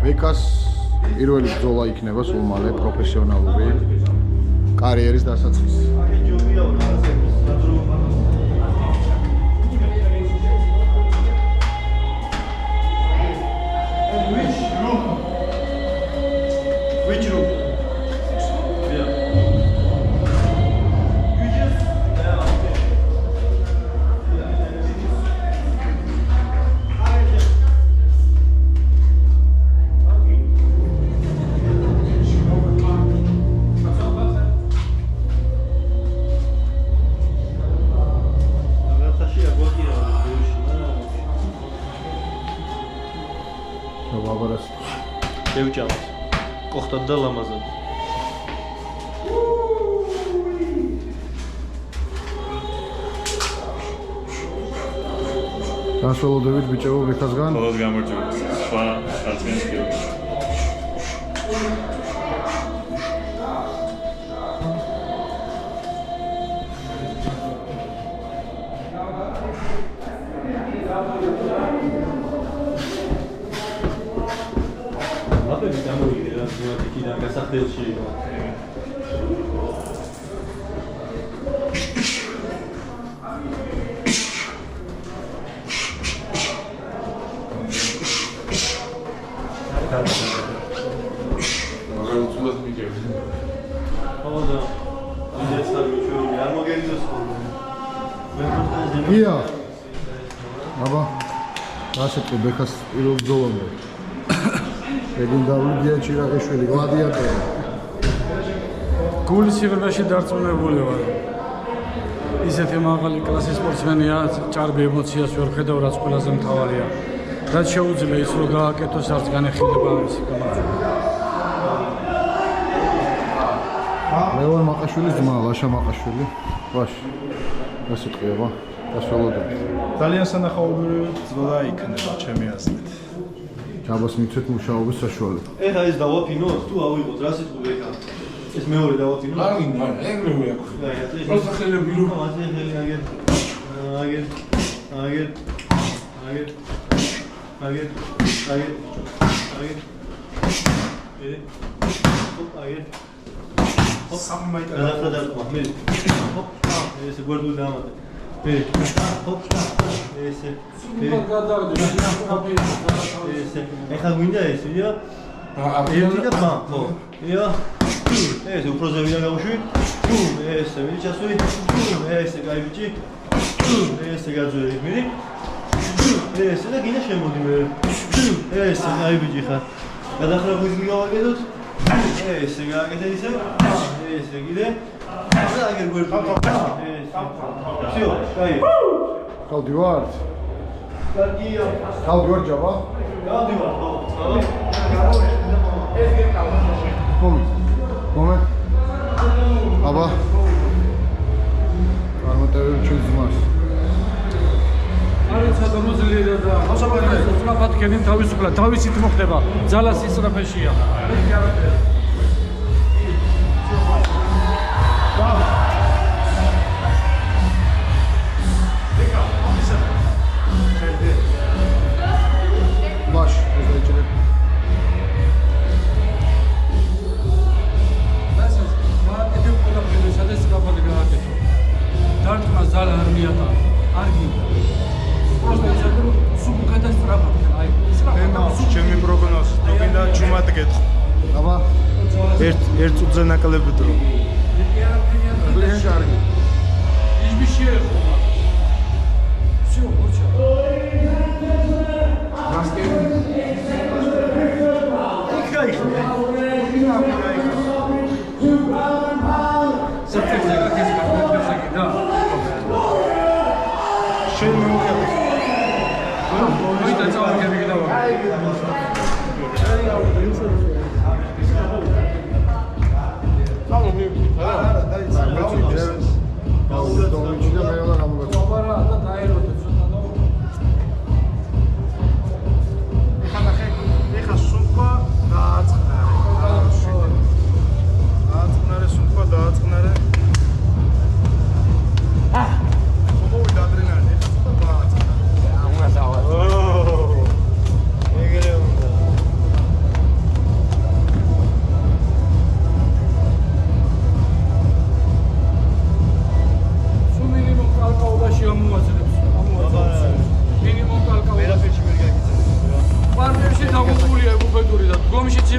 ბეკას პირველი ბრძოლა იქნება სულ მალე პროფესიონალური კარიერის დასაწყისი. Which room? Девчата, кохтада ламазад. Განსველოდებით ბიჭებო ბეკასგან. Բոլოს გამარჯვებით. სხვა არცმენს გიოგი. ია აბა რასეთქო ბეკას პირველ ბრძოლამდე ლეგენდარული გია ჩირაღიშვილი გლადიატორი გულის სიღრმეში დარწმუნებული ვარ ისეთი მაღალი კლასის სპორტსმენია ჭარბი ემოციას ვერ ხედავ რაც ყველაზე მთავარია რაც შეუძლია ის რომ გააკეთოს არც განეხილება ის გამარჯვება ლევან მაყაშვილის ძმა ლაშა მაყაშვილი ვაში გასიტყვიება გასველოდებით ძალიან სანახაობრივი ბრძოლა იქნება ჩემი აზრით ჯაბას მიცეთ მუშაობის საშუალება ეხლა ეს დავაფინოთ თუ ავიღოთ რა სიტყვი ეხლა ეს მეორე დავაფინოთ არ გინდა ეგრევე აქვს პროსტა ხელები რო მაშინ ხელი აგერ სამი მაიტა გადახრდა მე ჰოპ ეს გვერდული დამატე ჰოპ ესე ეხლა გვინდა ეს ვიდეო ერთი და ბამ ხო ია ეს უფრო ზევიდან გავუშვი ესე ვიდი ჩასვი ესე კაი ბიჭი ესე გაძვერი მიდი ესე და გინდა შემოდი მე ესე კაი ბიჭი ხარ გადახრა გვიზი გავაკეთოთ ესე გააკეთე ისე ესე კიდე და აგერ გვერდული ესე всё კაი გავდივართ კარგია გავდივართ ჯაბა გავდივართ ხო მომენტ აბა წარმატებები ჩვენს ძმას არაცა დამოძლიერა და სწრაფად ქენին თავისუფლად თავისით მოხდება ძალას ისრაფეშია ვაში ეს დაიჭირე დარტყმა ზალა არ მიატა არ გინდა просто ის რომ სულ კატასტროფა აი ჩემი პროგნოზი თუ გინდა ჩუმად გეტყვი აბა ერთ წუთზე ნაკლები დრო ბლენ კარგი იშბიში ხო всё хоча მასკე საფრთხე გაკეთეს კარგი და შენ მოვიდეს მოიდა წავაგები და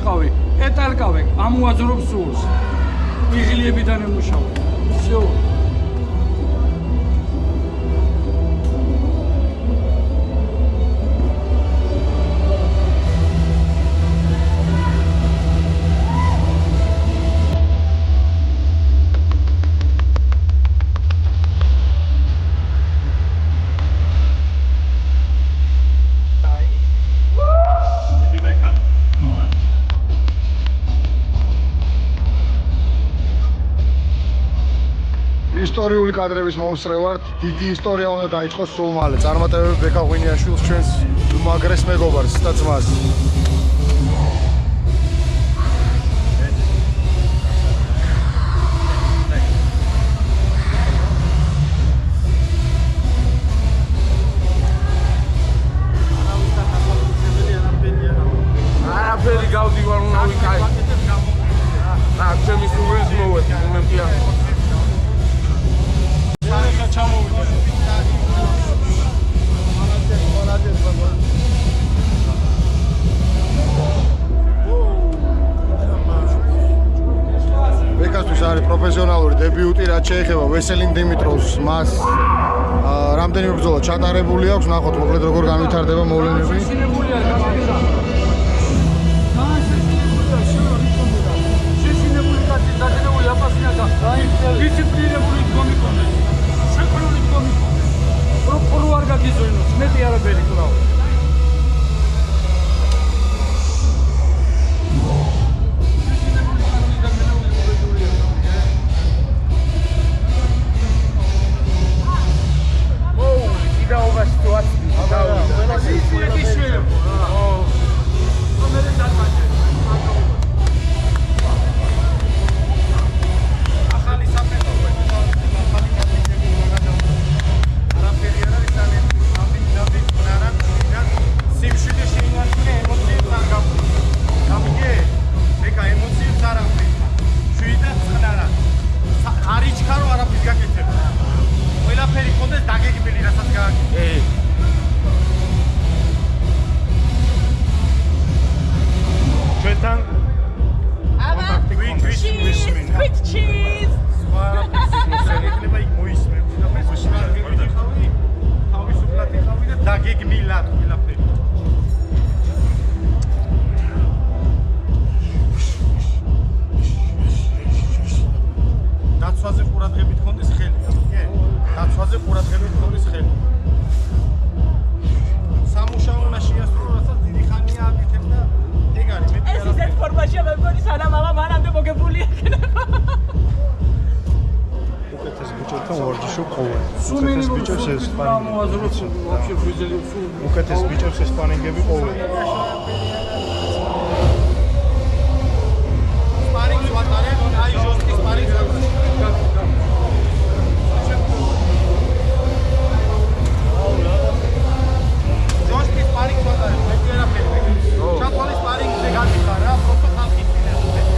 ვიყავი, ეტალკავე, ამოაძრობ სულს. იღლიებიდან ემუშავე. всё. ისტორიული კადრების მომსწრევად დიდი ისტორია უნდა დაიწყოს სულ მალე. წარმატებები ბექა ღვინიაშვილს, ჩვენს უმაგრეს მეგობარს და ძმას. არაფერი გავდივარ უნდა ვიკაი. რა ჩემი სულს მოვედი, მე მგია. ბეკასთვის არის პროფესიონალური დებიუტი, რაც შეეხება ვესელინ დიმიტროვს, მას რამდენიმე ბრძოლა ჩატარებული აქვს, ნახოთ მოკლედ როგორ განვითარდება მოვლენები. დისციპლინებული დგომი კონდეს. შეკრული დგომი კონდეს. პროპორუ არ გაგიზოინოს, მეტი არაფერი კრავ. უკეთეს ბიჭებს ესპანინგები ყოველდღე. სპარინგს ვატარებ, აი ჟოსტი სპარინგს ვატარებ. ჟოსტი სპარინგს ვატარებ, მეტი არაფერი. ჩათვალის სპარინგზე გამიხარ რა, პროფესიონალი ხალხი წინაშე.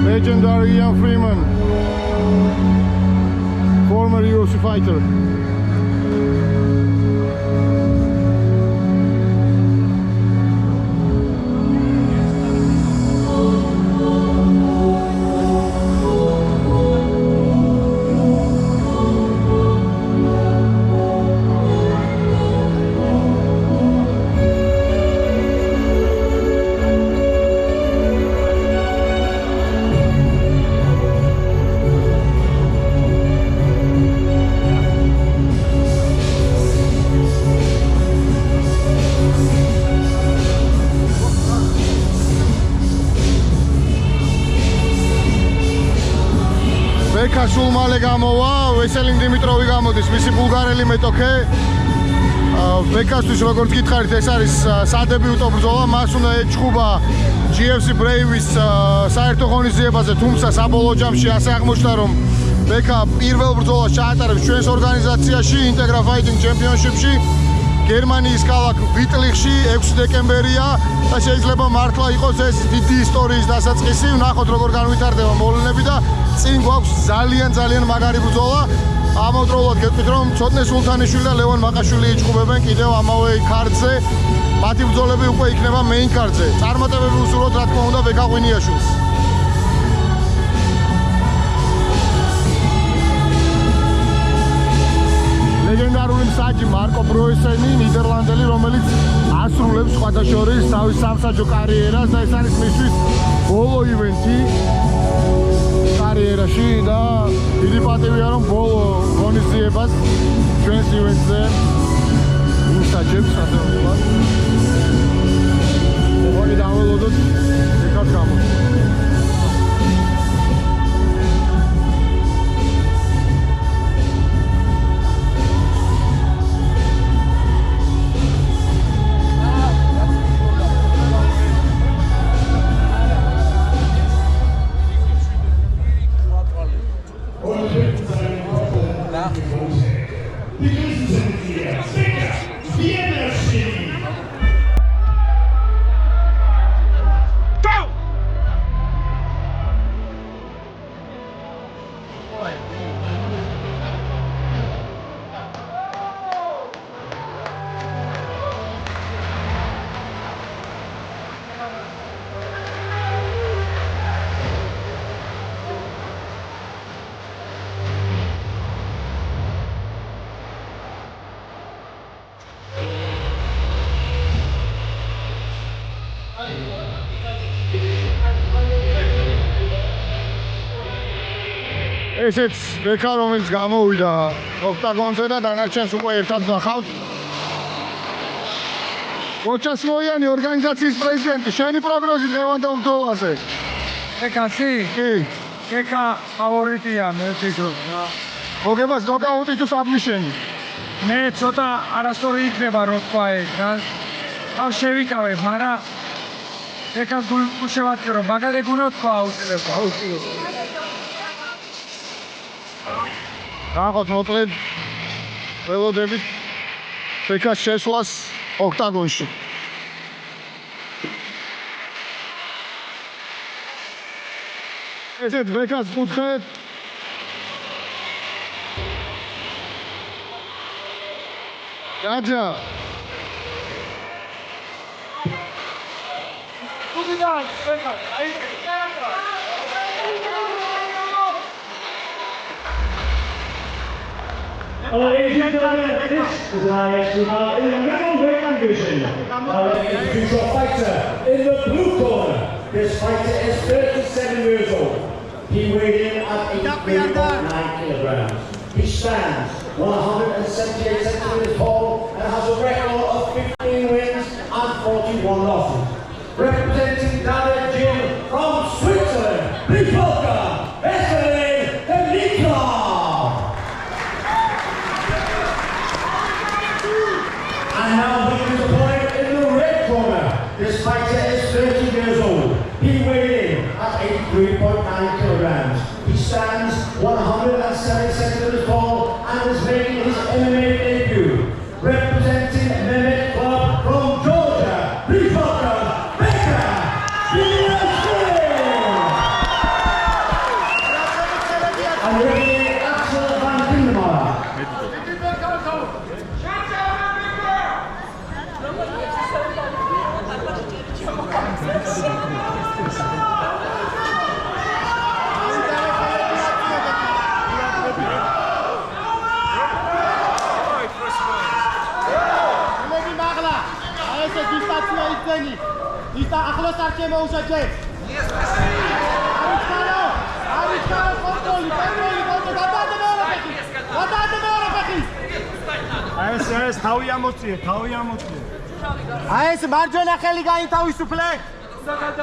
Legendary Ian Freeman, former UFC fighter. ბეკა სულ მალე გამოვა, ვესელინ დიმიტროვი გამოდის, მისი ბულგარელი მეტოქე. ბეკასთვის როგორც გითხარით, ეს არის სადებიუტო ბრძოლა, მას უნდა ეჩხუბა GFC Brave-ის საერთო ღონისძიებაზე, თუმცა საბოლოო ჯამში ასე აღმოჩნდა, რომ ბეკა პირველ ბრძოლას ჩაატარებს ჩვენს ორგანიზაციაში, Integra Fighting Championship-ში, გერმანიის ქალაქ ვიტლიხში 6 დეკემბერია და შეიძლება მართლა იყოს ეს დიდი ისტორიის დასაწყისი, ვნახოთ როგორ განვითარდება მოვლენები და წინ გვაქვს ძალიან მაგარი ბრძოლა. ამავდროულად გეტყვით, რომ ცოტნე სულთანიშვილი და ლევან მაყაშვილი იჭხუბებენ კიდევ ამავე ქარდზე. მათი ბრძოლები უკვე იქნება მეინ ქარდზე. წარმატებები უსურვოთ, რა თქმა უნდა, ბეკა ღვინიაშვილს. ლეგენდარული მსაჯი მარკო ბროესენი, ნიდერლანდელი, რომელიც ასრულებს სხვათა შორის თავის სამსაჯო კარიერას და ეს არის მისთვის ბოლო ივენთი კარიერაში და დიდი პატივია, რომ ბოლო ღონისძიებას ჩვენს ივენთზე უსაჯებს ასრულებად. მოდი დაველოდოთ ეკაც გამო. ესეც ბეკა, რომელიც გამოვიდა ოქტაგონზე და დანარჩენს უკვე ერთად ნახავთ. გოჩა სმოიანი, ორგანიზაციის პრეზიდენტი, შენი პროგნოზი დღევანდელ ბრძოლაზე? ბეკასი? კი. ბეკა ფავორიტია, მე ვფიქრობ. მოგებას ნოკაუტი თუ საბმიშენი? მე ცოტა არასწორი იქნება რო თქვა ეგ რა. ამ შევიკავებ, მაგრამ ბეკას გულშევატკირო, მაგალითად გულო თქვა აუცილებლად. ნახოთ მოკლედ ველოდებით ბეკას შესვლას ოქტაგონში. ესეთ ბეკას კუთხე გაჯა Ladies and gentlemen, this is our next bout in the middleweight division. Our future fighter in the blue corner. This fighter is 37 years old. He weighed in at 83.9 kilograms. He stands 178 centimeters tall and has a record of 15 wins and 41 losses. Representing Daniel Jim from Switzerland, please welcome Wesley Dimitrov. And now looking to play in the red corner. This fighter is 30 years old. He weighed in at 83.9 kilograms. He stands 170 centimeters tall and is making his MMA debut. Representing Mehmet Club from Georgia, please welcome Beka Ginashvili. And ready, Axel van Kindermar. Ista ახლოს არ შემოუშაჯე. არიჩკარო კონტროლი. ეს თავი ამოწიე. ეს მარჯვენა ხელი გაითავისუფლე.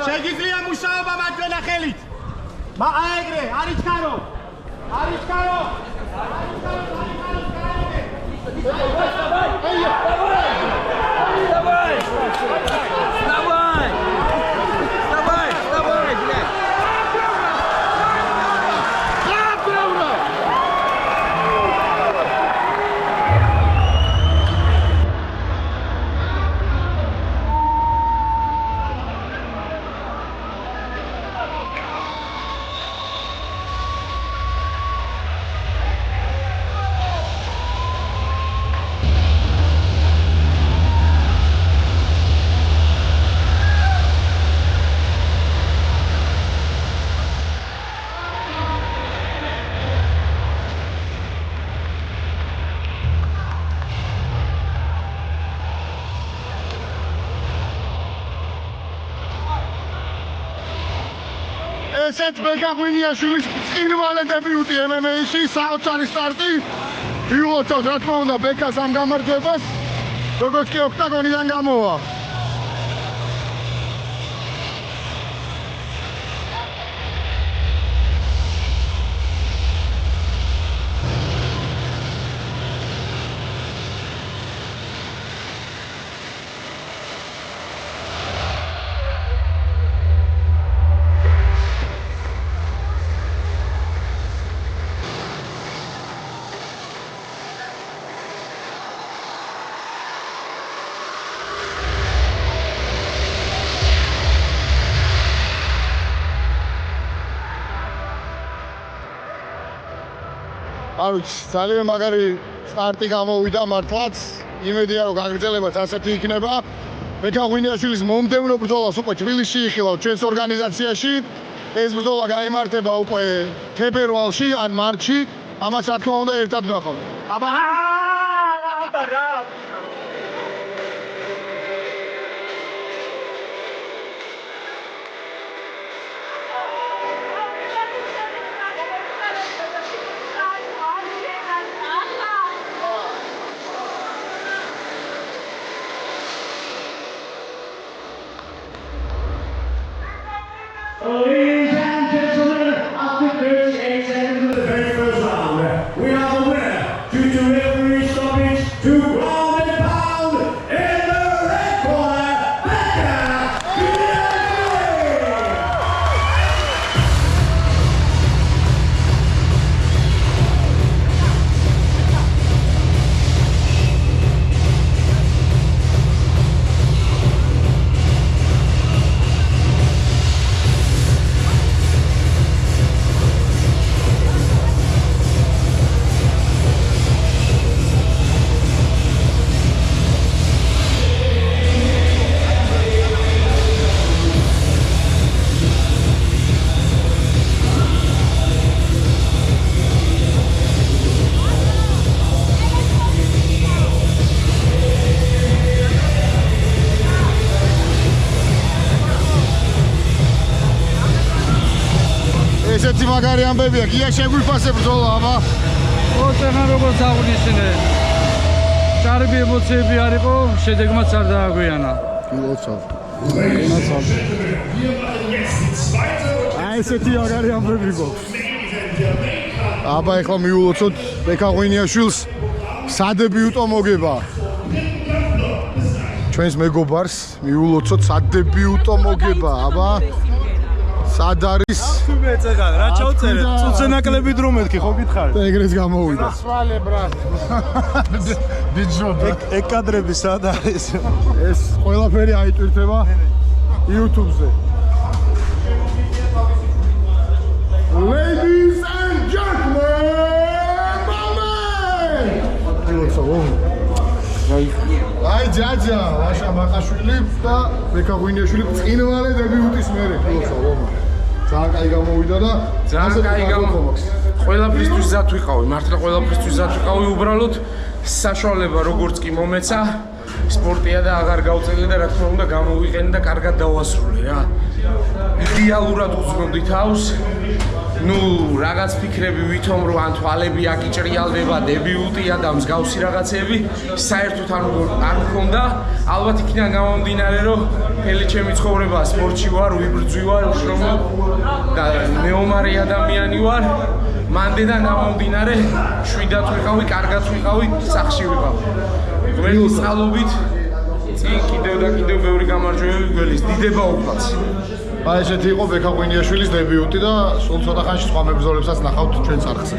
შეგიძლია მუშაობა მარჯვენა ხელით. აეგრე, არიჩკარო. ესეც ბეკა ღვინიაშვილის წინვალე დებიუტი MMA-ში, საოცარი სტარტი. ვილოცავთ, რა თქმა უნდა, ბეკას ამ გამარჯვებას, როგორც კი ოქტაგონიდან გამოვა. ძალიან მაგარი სტარტი გამოვიდა მართლაც. იმედია რომ გაგრძელებაც ასეთი იქნება. ბეკა ღვინიაშვილის მომდევნო ბრძოლას უკვე თბილისში იხილავთ ჩვენს ორგანიზაციაში. ეს ბრძოლა გაიმართება უკვე თებერვალში ან მარტში. ამას რა თქმა უნდა ერთად ვნახავთ. Ladies and gentlemen, after 38 seconds of the very first round, we have the winner due to referee stoppage to ground and pound in the red corner, Becca Gunniashvili. ესეთი მაგარი ამბებია, გია შეგვიფასე ბრძოლა, აბა. ოღონდ როგორც აღნიშნე, კარგი ემოციები არ იყო, შედეგმაც არ დააგვიანა. ვილოცავ. აი ესეთი მაგარი ამბები გვაქვს. აბა ეხლა მიულოცოთ ბეკა ღვინიაშვილს სადებიუტო მოგება. ჩვენს მეგობარს მიულოცოთ სადებიუტო მოგება, აბა. სად არის? რა ჩავწერე? წუწე ნაკლები დრო მეთქი, ხო გითხარი? ეგრეს გამოვიდა. სვალე ბრატ. ბიჭო, ეგ კადრები სად არის? ეს ყველაფერი აიტვირთება YouTube-ზე. Ladies and gentlemen, აი ჯაჯა, ვაშა მაყაშვილი და ბეკა ღვინიაშვილი წინვალე დებიუტის მერე. ძალიან კაი გამოვიდა და ძალიან კაი გამოვიდა. ყველაფრისთვის ზად ვიყავი, მართლა ყველაფრისთვის ზად ვიყავი, უბრალოდ საშუალება როგორც კი მომეცა, სპორტია და აღარ გავწელე და რა თქმა უნდა გამოვიყენე და კარგად დავასრულე რა. იდეალურად უძღვნდი თავს. ნუ რაღაც ფიქრები ვითომ რომ ან თვალები აკიჭრიალდება, დებიუტია და მსგავსი რაღაცები, საერთოდ არ მქონდა. ალბათ იქიდან გამომდინარე რომ მთელი ჩემი ცხოვრება სპორტში ვარ, ვიბრძვი ვარ, უშრომლობ და მეომარი ადამიანი ვარ. მანდედან გამომდინარე, შვიდად ვიყავი, კარგად ვიყავი, სახში ვიყავი. გველის წყალობით წინ კიდევ და კიდევ ბევრი გამარჯვებები გველის დიდება უფლაც. აი ესეთი იყო ბექა ღვინიაშვილის დებიუტი და სულ ცოტა ხანში სხვა მებრძოლებსაც ნახავთ ჩვენს არხზე.